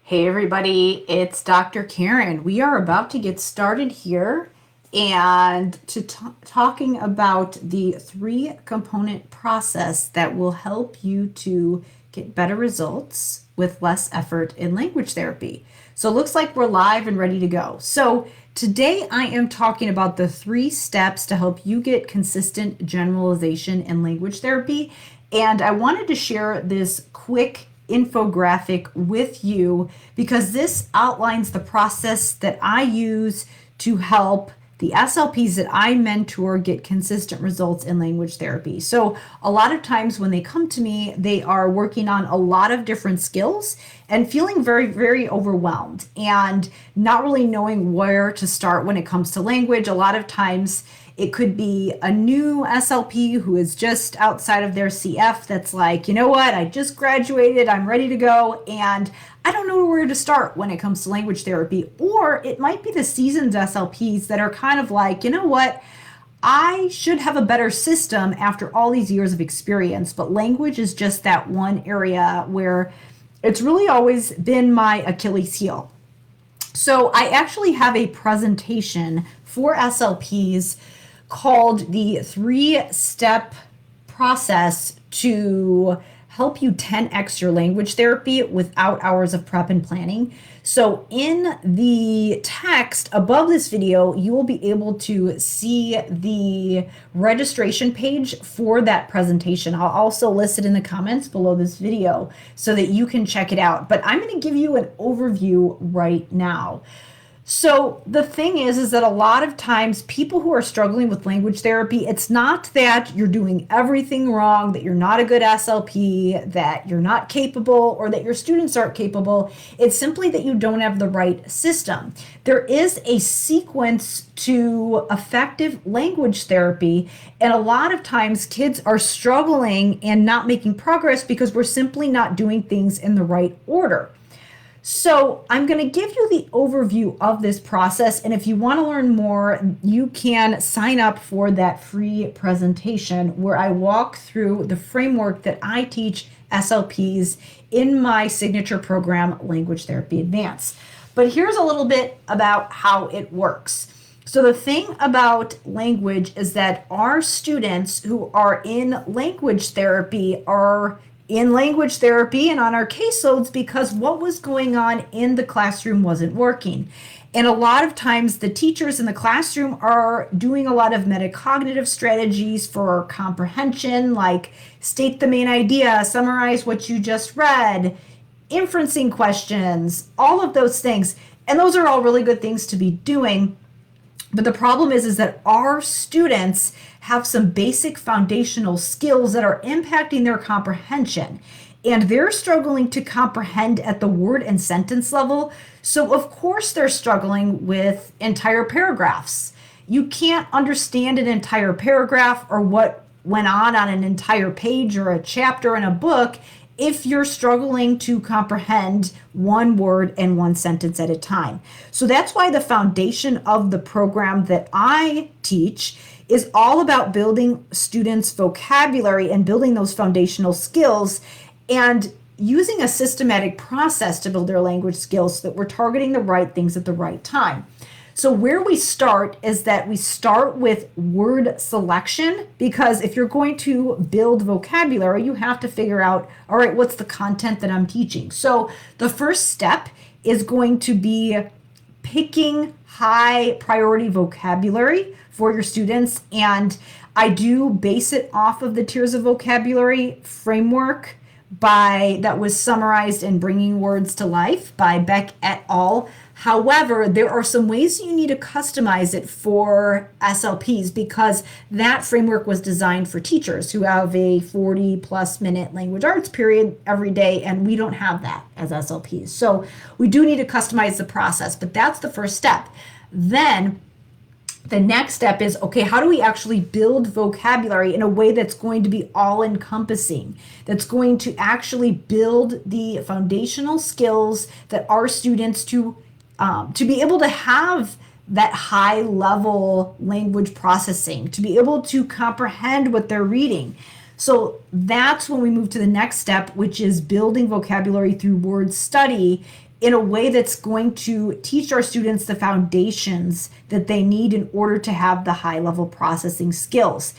Hey everybody, it's Dr. Karen. We are about to get started here and talking about the three component process that will help you to get better results with less effort in language therapy. So it looks like we're live and ready to go. So today I am talking about the three steps to help you get consistent generalization in language therapy. And I wanted to share this quick infographic with you because this outlines the process that I use to help the SLPs that I mentor get consistent results in language therapy. So, a lot of times when they come to me, they are working on a lot of different skills and feeling very, very overwhelmed and not really knowing where to start when it comes to language. A lot of times, it could be a new SLP who is just outside of their CF that's like, you know what, I just graduated, I'm ready to go, and I don't know where to start when it comes to language therapy. Or it might be the seasoned SLPs that are kind of like, you know what, I should have a better system after all these years of experience, but language is just that one area where it's really always been my Achilles heel. So I actually have a presentation for SLPs called the three-step process to help you 10x your language therapy without hours of prep and planning. So in the text above this video, you will be able to see the registration page for that presentation. I'll also list it in the comments below this video so that you can check it out. But I'm going to give you an overview right now. So the thing is that a lot of times people who are struggling with language therapy, it's not that you're doing everything wrong, that you're not a good SLP, that you're not capable, or that your students aren't capable. It's simply that you don't have the right system. There is a sequence to effective language therapy, and a lot of times kids are struggling and not making progress because we're simply not doing things in the right order. So I'm going to give you the overview of this process, and if you want to learn more, you can sign up for that free presentation where I walk through the framework that I teach SLPs in my signature program, Language Therapy Advanced. But here's a little bit about how it works. So the thing about language is that our students who are in language therapy are in language therapy and on our caseloads because what was going on in the classroom wasn't working. And a lot of times the teachers in the classroom are doing a lot of metacognitive strategies for comprehension, like state the main idea, summarize what you just read, inferencing questions, all of those things. And those are all really good things to be doing. But the problem is that our students have some basic foundational skills that are impacting their comprehension. And they're struggling to comprehend at the word and sentence level. So, of course, they're struggling with entire paragraphs. You can't understand an entire paragraph or what went on an entire page or a chapter in a book if you're struggling to comprehend one word and one sentence at a time. So that's why the foundation of the program that I teach is all about building students' vocabulary and building those foundational skills and using a systematic process to build their language skills so that we're targeting the right things at the right time. So where we start is that we start with word selection, because if you're going to build vocabulary, you have to figure out, all right, what's the content that I'm teaching? So the first step is going to be picking high priority vocabulary for your students. And I do base it off of the tiers of vocabulary framework that was summarized in Bringing Words to Life by Beck et al. However, there are some ways you need to customize it for SLPs because that framework was designed for teachers who have a 40 plus minute language arts period every day, and we don't have that as SLPs. So we do need to customize the process, but that's the first step. Then the next step is, okay, how do we actually build vocabulary in a way that's going to be all-encompassing, that's going to actually build the foundational skills that our students to be able to have that high level language processing, to be able to comprehend what they're reading. So that's when we move to the next step, which is building vocabulary through word study in a way that's going to teach our students the foundations that they need in order to have the high level processing skills.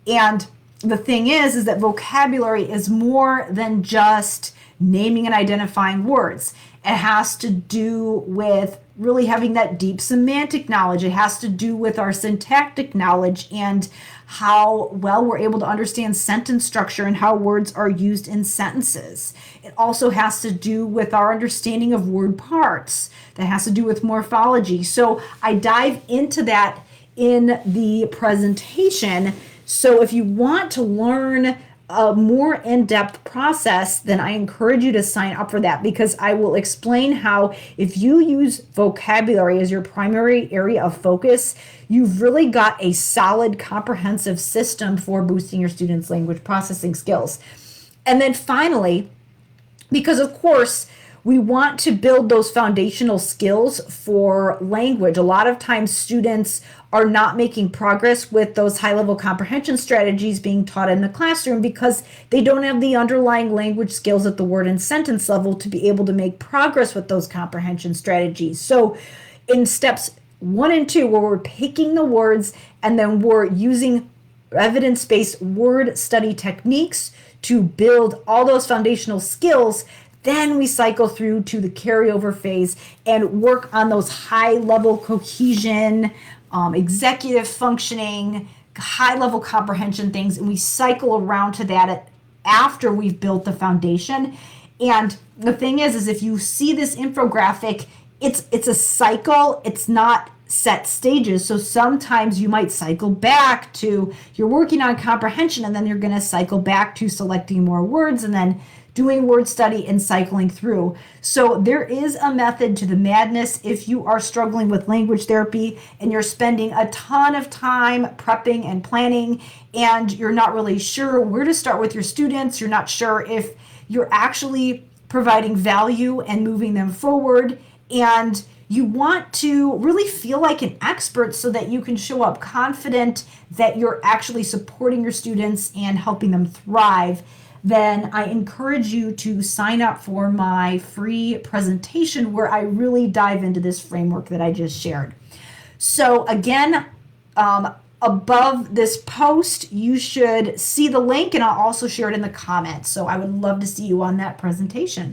And the thing is that vocabulary is more than just naming and identifying words. It has to do with really having that deep semantic knowledge. It has to do with our syntactic knowledge and how well we're able to understand sentence structure and how words are used in sentences. It also has to do with our understanding of word parts. That has to do with morphology. So I dive into that in the presentation. So if you want to learn a more in-depth process, then I encourage you to sign up for that, because I will explain how if you use vocabulary as your primary area of focus, you've really got a solid, comprehensive system for boosting your students' language processing skills. And then finally, because of course, we want to build those foundational skills for language. A lot of times students are not making progress with those high-level comprehension strategies being taught in the classroom because they don't have the underlying language skills at the word and sentence level to be able to make progress with those comprehension strategies. So in steps 1 and 2, where we're picking the words and then we're using evidence-based word study techniques to build all those foundational skills, then we cycle through to the carryover phase and work on those high-level cohesion, executive functioning, high-level comprehension things, and we cycle around to that after we've built the foundation. And the thing is if you see this infographic, it's a cycle. It's not set stages. So sometimes you might cycle back to you're working on comprehension, and then you're going to cycle back to selecting more words and then doing word study and cycling through. So there is a method to the madness if you are struggling with language therapy and you're spending a ton of time prepping and planning and you're not really sure where to start with your students. You're not sure if you're actually providing value and moving them forward, and you want to really feel like an expert so that you can show up confident that you're actually supporting your students and helping them thrive. Then I encourage you to sign up for my free presentation where I really dive into this framework that I just shared. So again, above this post, you should see the link, and I'll also share it in the comments. So I would love to see you on that presentation.